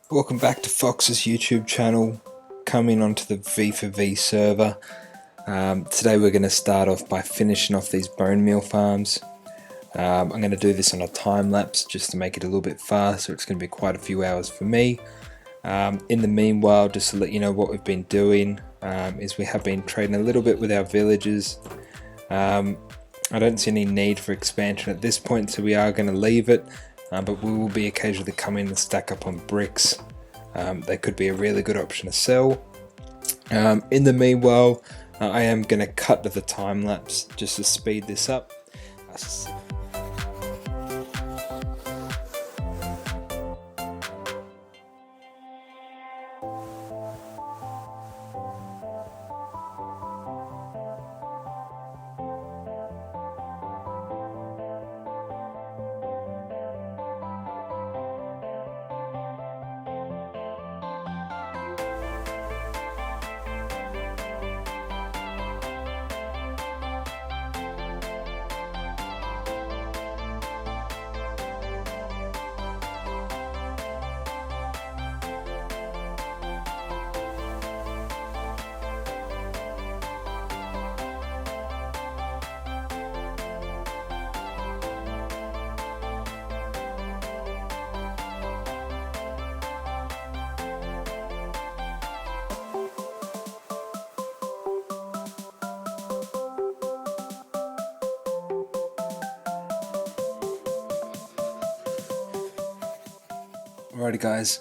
Welcome back to Fox's YouTube channel, coming onto the V4V server. Today we're going to start off by finishing off these Bonemeal farms. I'm going to do this on a time lapse just to make it a little bit faster. It's going to be quite a few hours for me. In the meanwhile, just to let you know what we've been doing, is we have been trading a little bit with our villagers. I don't see any need for expansion at this point, so we are going to leave it. But we will be occasionally coming and stack up on bricks. They could be a really good option to sell. In the meanwhile, I am going to cut to the time lapse just to speed this up. Alrighty guys,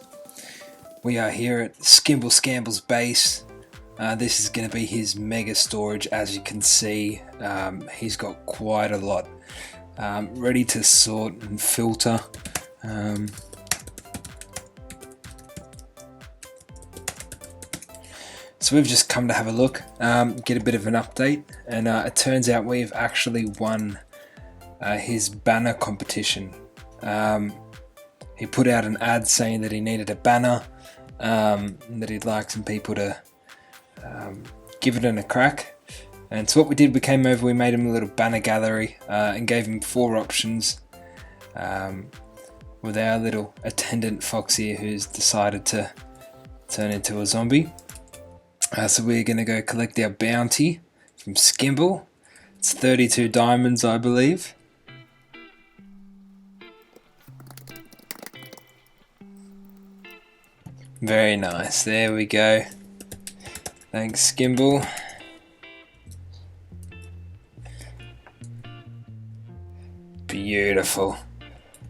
we are here at Skimble base. This is going to be his mega storage. As you can see, he's got quite a lot ready to sort and filter. So we've just come to have a look, get a bit of an update, and it turns out we've actually won his banner competition. He put out an ad saying that he needed a banner, and that he'd like some people to give it a crack. And so what we did, we came over, we made him a little banner gallery and gave him 4 options with our little attendant Fox here, who's decided to turn into a zombie. So we're going to go collect our bounty from Skimble. It's 32 diamonds, I believe. Very nice, there we go. Thanks, Skimble. Beautiful.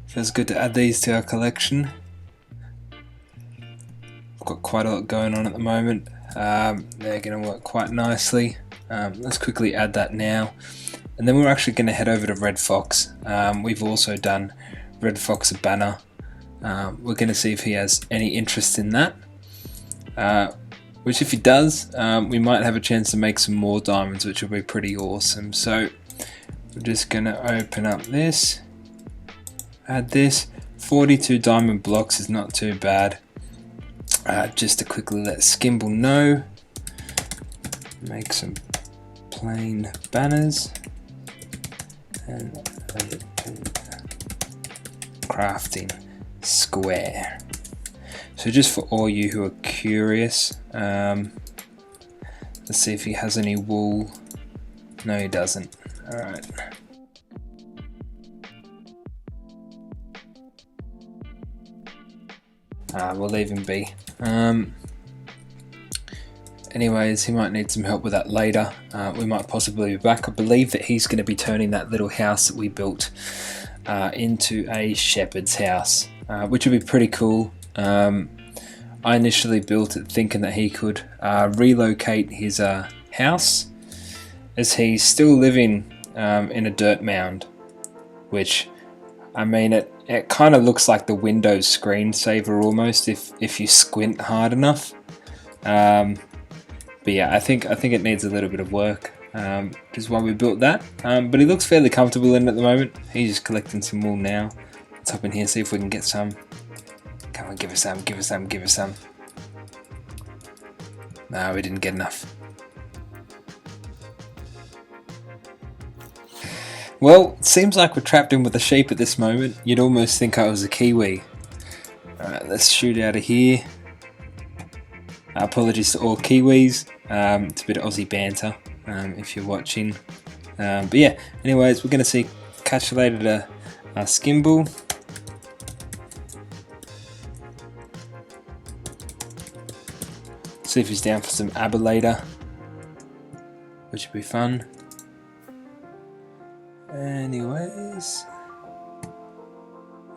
Feels good to add these to our collection. We've got quite a lot going on at the moment. They're going to work quite nicely. Let's quickly add that now. And then we're actually going to head over to Red Fox. We've also done Red Fox a banner. We're going to see if he has any interest in that, which if he does, we might have a chance to make some more diamonds, which will be pretty awesome. So we're just going to open up this, add this. 42 diamond blocks is not too bad. Just to quickly let Skimble know, make some plain banners and crafting square. So just for all you who are curious, let's see if he has any wool. No, he doesn't. Alright. We'll leave him be. Anyways, he might need some help with that later. We might possibly be back. I believe that he's going to be turning that little house that we built into a shepherd's house, which would be pretty cool. I initially built it thinking that he could relocate his house, as he's still living in a dirt mound, which, I mean, it kind of looks like the Windows screensaver almost if you squint hard enough. But yeah, I think it needs a little bit of work. Which is why we built that. But he looks fairly comfortable in it at the moment. He's just collecting some wool now. Let's hop in here and see if we can get some. Come on, give us some, give us some, give us some. No, we didn't get enough. Well, it seems like we're trapped in with a sheep at this moment. You'd almost think I was a Kiwi. Alright, let's shoot out of here. Apologies to all Kiwis, it's a bit of Aussie banter if you're watching. But yeah, anyways, we're going to catch you later to Skimble. See if he's down for some ABBA later, which would be fun. Anyways,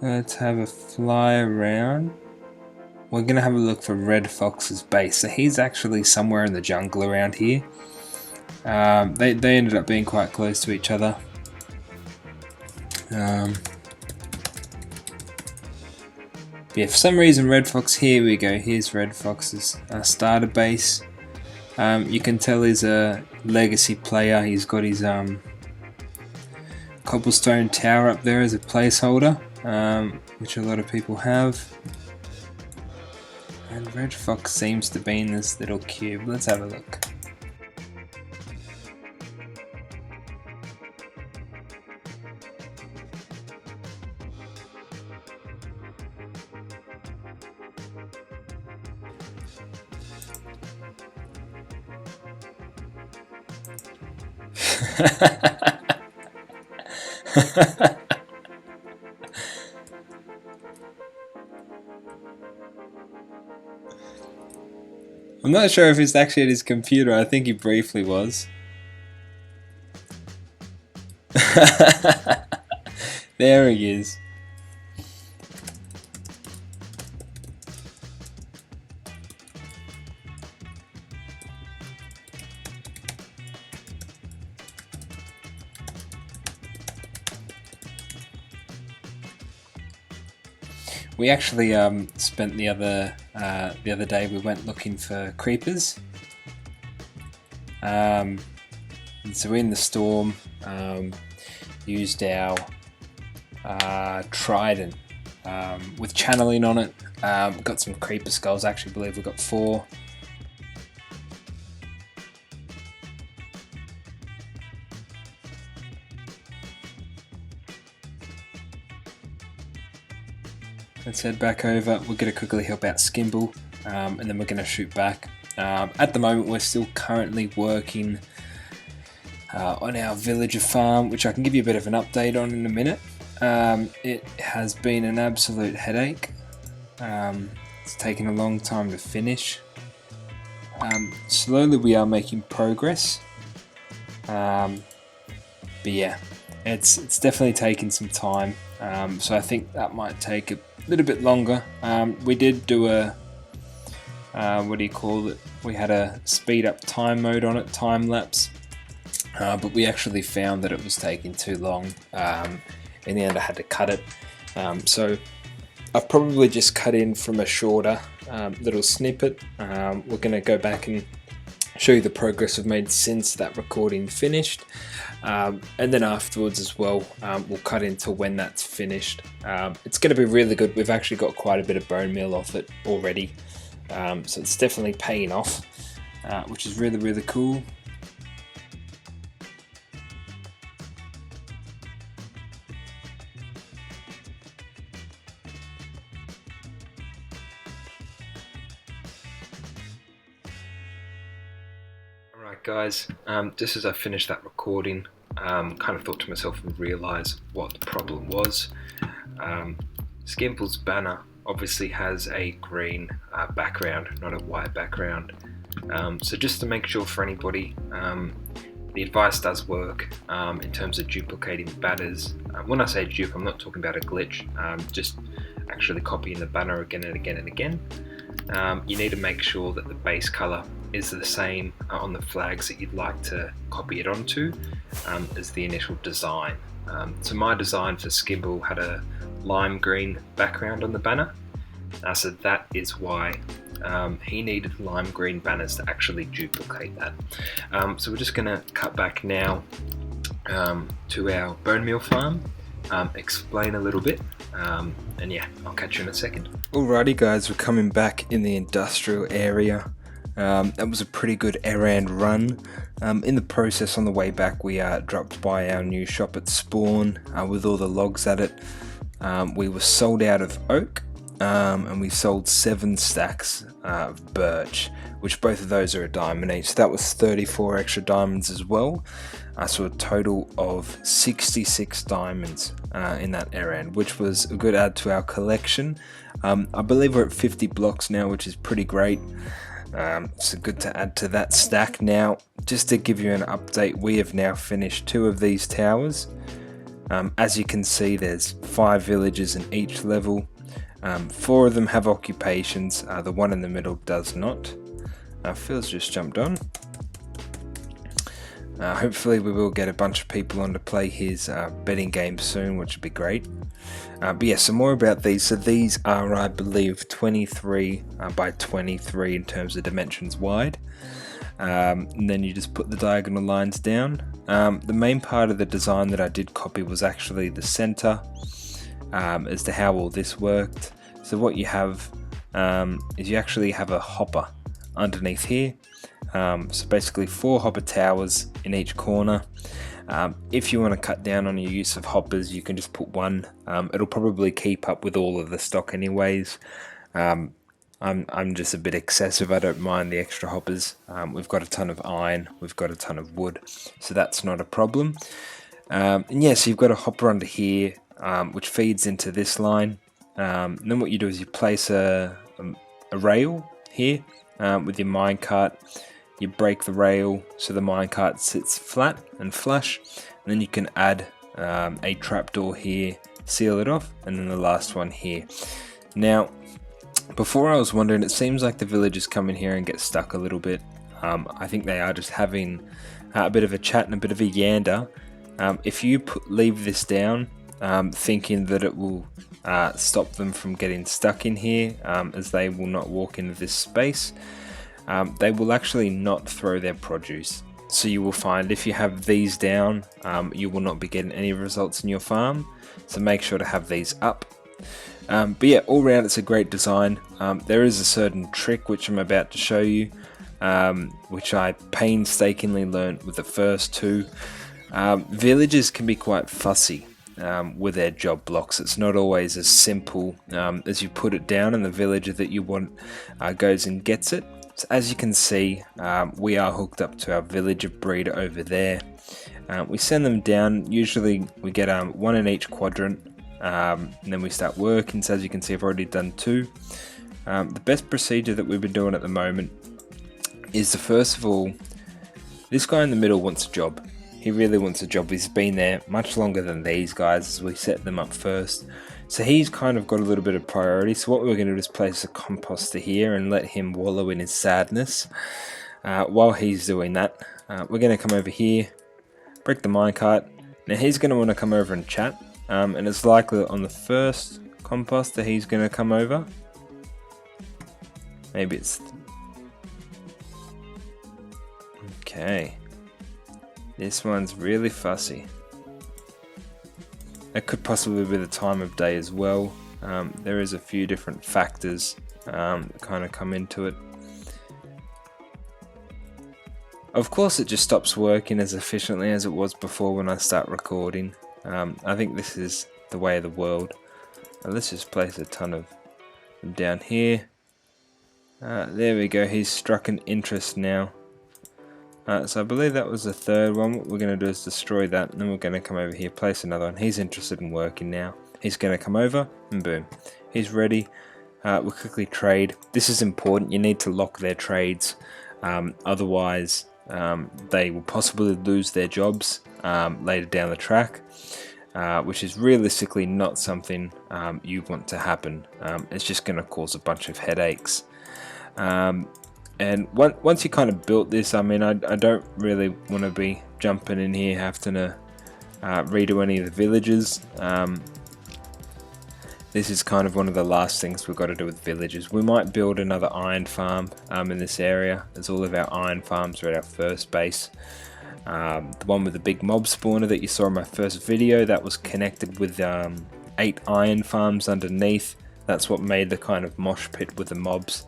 let's have a fly around. We're going to have a look for Red Fox's base. So he's actually somewhere in the jungle around here. They ended up being quite close to each other. Yeah, for some reason Red Fox, here we go, here's Red Fox's starter base. You can tell he's a legacy player. He's got his cobblestone tower up there as a placeholder, which a lot of people have. And Red Fox seems to be in this little cube. Let's have a look. I'm not sure if he's actually at his computer. I think he briefly was. There he is. We actually spent the other day, we went looking for creepers. And so in the storm, used our trident with channeling on it. Got some creeper skulls. Actually, believe we got 4. Let's head back over. We're going to quickly help out Skimble, and then we're going to shoot back. At the moment, we're still currently working on our villager farm, which I can give you a bit of an update on in a minute. It has been an absolute headache. It's taken a long time to finish. Slowly we are making progress. But yeah, it's definitely taken some time. So I think that might take a little bit longer. We did do a what do you call it? We had a speed up time mode on it, Timelapse, but we actually found that it was taking too long. In the end, I had to cut it. So I've probably just cut in from a shorter little snippet. We're going to go back and show you the progress we've made since that recording finished, and then afterwards as well, we'll cut into when that's finished. It's going to be really good. We've actually got quite a bit of bone meal off it already, so it's definitely paying off, which is really cool. Alright guys, just as I finished that recording, kind of thought to myself and realised what the problem was. Skimble's banner obviously has a green background, not a white background. So just to make sure for anybody, the advice does work in terms of duplicating banners. When I say dupe, I'm not talking about a glitch, just actually copying the banner again and again and again. You need to make sure that the base colour is the same on the flags that you'd like to copy it onto as the initial design. So my design for Skimble had a lime green background on the banner, so that is why he needed lime green banners to actually duplicate that. So we're just going to cut back now to our bone meal farm, explain a little bit, and yeah, I'll catch you in a second. Alrighty guys, we're coming back in the industrial area. That was a pretty good errand run. In the process on the way back, we dropped by our new shop at Spawn with all the logs at it. We were sold out of oak, and we sold 7 stacks of birch, which both of those are a diamond each. So that was 34 extra diamonds as well. So a total of 66 diamonds in that errand, which was a good add to our collection. I believe we're at 50 blocks now, which is pretty great. So good to add to that stack. Now, just to give you an update, we have now finished 2 of these towers. As you can see, there's 5 villages in each level. 4 of them have occupations, the one in the middle does not. Phil's just jumped on. Hopefully we will get a bunch of people on to play his betting game soon, which would be great. But yeah, some more about these. So these are, I believe, 23 by 23 in terms of dimensions wide. And then you just put the diagonal lines down. The main part of the design that I did copy was actually the center, as to how all this worked. So what you have is you actually have a hopper underneath here. So basically 4 hopper towers in each corner. If you want to cut down on your use of hoppers, you can just put 1. It'll probably keep up with all of the stock anyways. I'm just a bit excessive. I don't mind the extra hoppers. We've got a ton of iron, we've got a ton of wood, so that's not a problem. And yeah, so you've got a hopper under here, which feeds into this line. And then what you do is you place a rail here with your minecart. You break the rail so the minecart sits flat and flush, and then you can add a trapdoor here, seal it off, and then the last one here. Now, before I was wondering, it seems like the villagers come in here and get stuck a little bit. I think they are just having a bit of a chat and a bit of a yander. If you leave this down, thinking that it will stop them from getting stuck in here, as they will not walk into this space, they will actually not throw their produce. So you will find if you have these down, you will not be getting any results in your farm. So make sure to have these up. But yeah, all round it's a great design. There is a certain trick which I'm about to show you, which I painstakingly learned with the first 2. Villagers can be quite fussy with their job blocks. It's not always as simple as you put it down and the villager that you want goes and gets it. So as you can see, we are hooked up to our villager breeder over there. We send them down. Usually we get 1 in each quadrant, and then we start working. So as you can see, I've already done 2. The best procedure that we've been doing at the moment is to, first of all, this guy in the middle wants a job. He really wants a job. He's been there much longer than these guys as we set them up first. So he's kind of got a little bit of priority. So what we're going to do is place a composter here and let him wallow in his sadness. While he's doing that, we're going to come over here, break the minecart. Now he's going to want to come over and chat. And it's likely that on the first composter he's going to come over. Maybe it's... Okay. This one's really fussy. It could possibly be the time of day as well. There is a few different factors that kind of come into it. Of course it just stops working as efficiently as it was before when I start recording. I think this is the way of the world. Let's just place a ton of them down here. There we go, he's struck an interest now. So I believe that was the 3rd one. What we're going to do is destroy that, and then we're going to come over here, place another one. He's interested in working now. He's going to come over, and boom, he's ready. We'll quickly trade. This is important. You need to lock their trades, otherwise they will possibly lose their jobs later down the track, which is realistically not something you want to happen. It's just going to cause a bunch of headaches. And once you kind of built this, I mean, I don't really want to be jumping in here having to redo any of the villages. This is kind of one of the last things we've got to do with villages. We might build another iron farm in this area, as all of our iron farms are at our first base. The one with the big mob spawner that you saw in my first video, that was connected with 8 iron farms underneath. That's what made the kind of mosh pit with the mobs.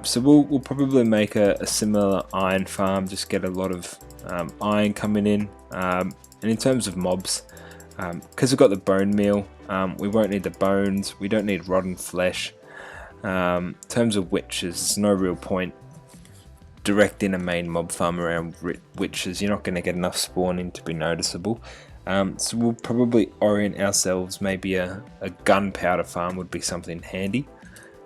So we'll probably make a similar iron farm, just get a lot of iron coming in. And in terms of mobs, Because we've got the bone meal, we won't need the bones, we don't need rotten flesh. In terms of witches, there's no real point directing a main mob farm around witches. You're not going to get enough spawning to be noticeable. So we'll probably orient ourselves, maybe a gunpowder farm would be something handy.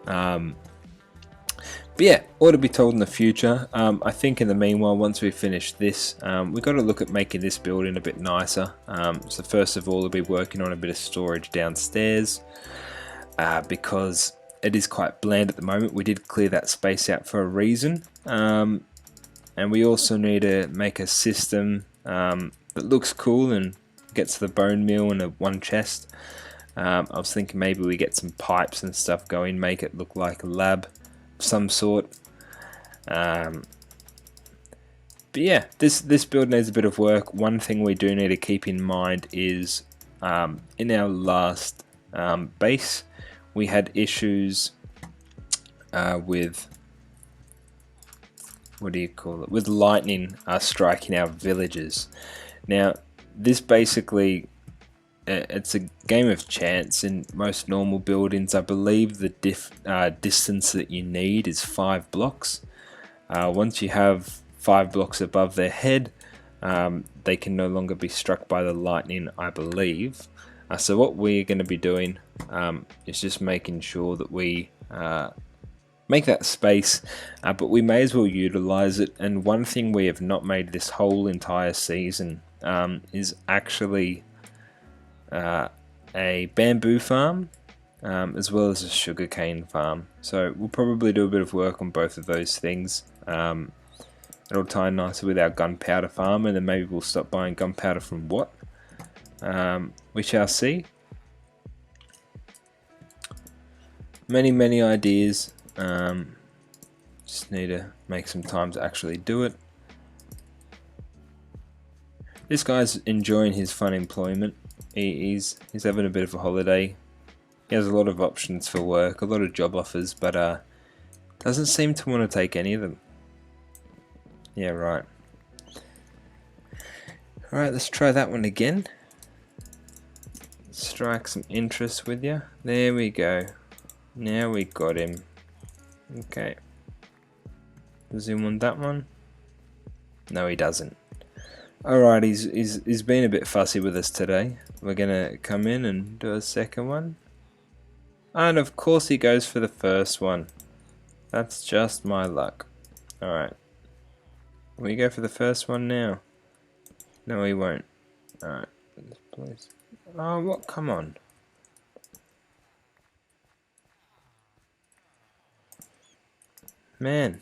But yeah, all to be told in the future. I think in the meanwhile, once we finish this, we've got to look at making this building a bit nicer. So first of all, we'll be working on a bit of storage downstairs, because it is quite bland at the moment. We did clear that space out for a reason. And we also need to make a system that looks cool and gets the bone meal in one chest. I was thinking maybe we get some pipes and stuff going, make it look like a lab of some sort. But yeah, this build needs a bit of work. One thing we do need to keep in mind is in our last base, we had issues with, what do you call it, with lightning striking our villages. Now this basically, it's a game of chance. In most normal buildings, I believe the distance that you need is 5 blocks. Once you have 5 blocks above their head, they can no longer be struck by the lightning, I believe. So what we're going to be doing is just making sure that we make that space, but we may as well utilize it. And one thing we have not made this whole entire season is actually a bamboo farm, as well as a sugarcane farm. So we'll probably do a bit of work on both of those things. It'll tie nicely with our gunpowder farm, and then maybe we'll stop buying gunpowder from Watt. We shall see. Many ideas. Just need to make some time to actually do it. This guy's enjoying his fun employment. He's having a bit of a holiday. He has a lot of options for work, a lot of job offers, but doesn't seem to want to take any of them. Yeah, right. Alright, let's try that one again. Strike some interest with you. There we go. Now we got him. Okay. Does he want that one? No, he doesn't. Alright, he's been a bit fussy with us today. We're gonna come in and do a second one. And of course he goes for the first one. That's just my luck. Alright. Will you go for the first one now? No, he won't. Alright. Please. Oh, what? Come on. Man.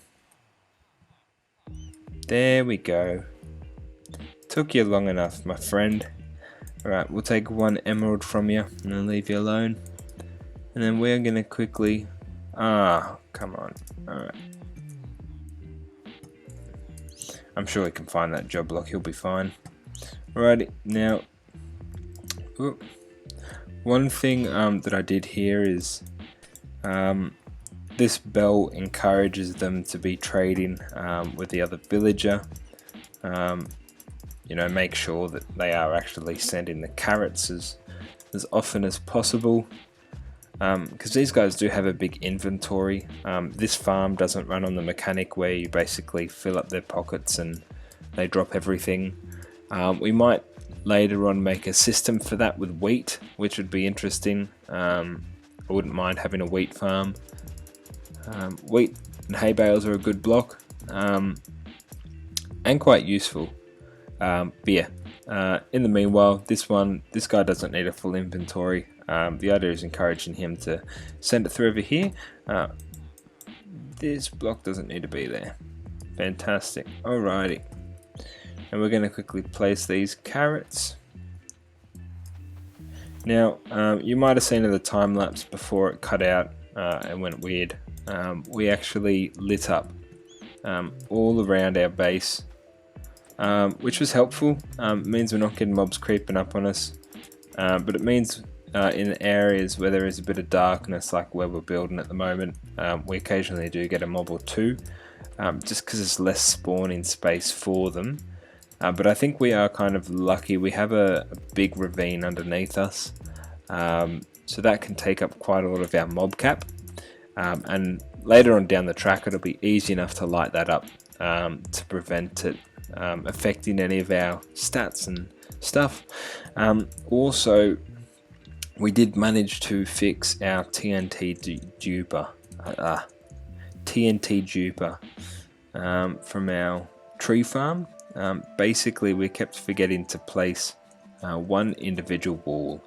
There we go. Took you long enough, my friend. Alright, we'll take 1 emerald from you and then leave you alone. And then we're gonna quickly... Ah, come on. Alright. I'm sure he can find that job block, he'll be fine. Alrighty, now... Ooh, one thing that I did here is... this bell encourages them to be trading with the other villager. You know, make sure that they are actually sending the carrots as often as possible, because these guys do have a big inventory. This farm doesn't run on the mechanic where you basically fill up their pockets and they drop everything. We might later on make a system for that with wheat, which would be interesting. I wouldn't mind having a wheat farm. Wheat and hay bales are a good block, and quite useful. But yeah, in the meanwhile, this guy doesn't need a full inventory. The idea is encouraging him to send it through over here. This block doesn't need to be there. Fantastic. Alrighty. And we're going to quickly place these carrots. Now, you might have seen in the time lapse before it cut out and went weird. We actually lit up all around our base, which was helpful. It means we're not getting mobs creeping up on us, but it means in areas where there is a bit of darkness, like where we're building at the moment, we occasionally do get a mob or two, just because there's less spawning space for them. but I think we are kind of lucky. We have a big ravine underneath us, so that can take up quite a lot of our mob cap, and later on down the track it'll be easy enough to light that up to prevent it affecting any of our stats and stuff. Also, we did manage to fix our TNT duper from our tree farm. Basically, we kept forgetting to place one individual wall,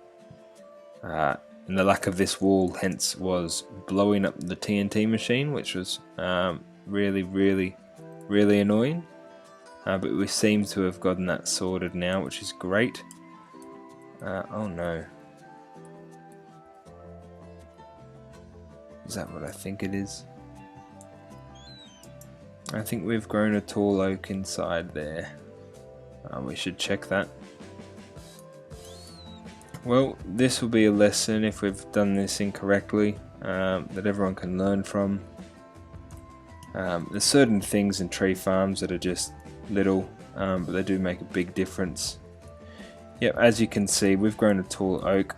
and the lack of this wall hence was blowing up the TNT machine, which was really annoying. But we seem to have gotten that sorted now, which is great. Oh no. Is that what I think it is? I think we've grown a tall oak inside there. We should check that. Well, this will be a lesson if we've done this incorrectly, that everyone can learn from. There's certain things in tree farms that are just little, but they do make a big difference. Yep, as you can see, we've grown a tall oak.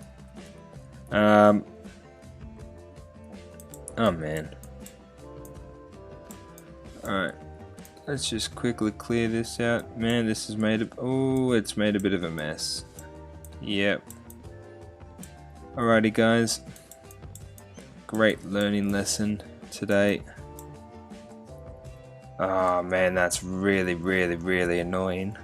Oh man. Alright, let's just quickly clear this out. Man, this has made it's made a bit of a mess. Yep. Alrighty guys, great learning lesson today. Oh man, that's really annoying.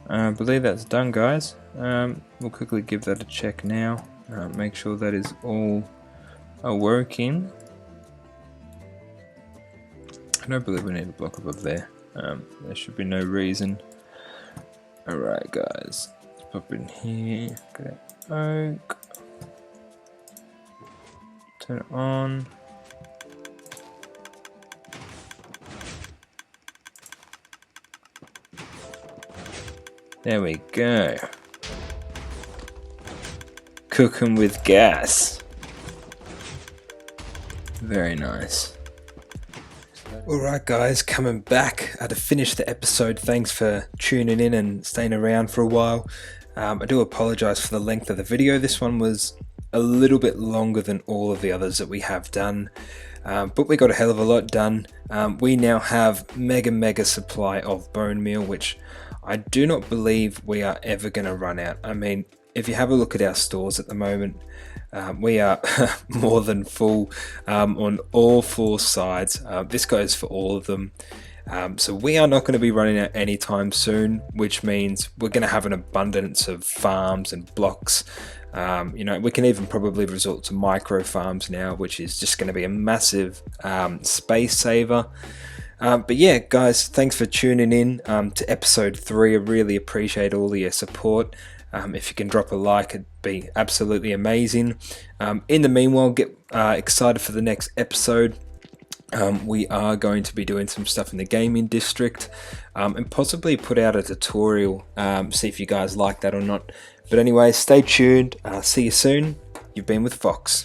I believe that's done, guys. We'll quickly give that a check now. Make sure that is all working. I don't believe we need a block above there. There should be no reason. Alright guys, let's pop in here, get oak, turn it on. There we go. Cooking with gas. Very nice. Alright guys, coming back to finish the episode. Thanks for tuning in and staying around for a while. I do apologise for the length of the video. This one was a little bit longer than all of the others that we have done. But we got a hell of a lot done. We now have mega supply of bone meal, which I do not believe we are ever going to run out. I mean, if you have a look at our stores at the moment, we are more than full on all four sides. This goes for all of them. So we are not going to be running out anytime soon, which means we're going to have an abundance of farms and blocks. You know, we can even probably resort to micro farms now, which is just going to be a massive space saver. But yeah, guys, thanks for tuning in to episode 3. I really appreciate all of your support. If you can drop a like, it'd be absolutely amazing. In the meanwhile, get excited for the next episode. We are going to be doing some stuff in the gaming district, and possibly put out a tutorial, see if you guys like that or not. But anyway, stay tuned. See you soon. You've been with Fox.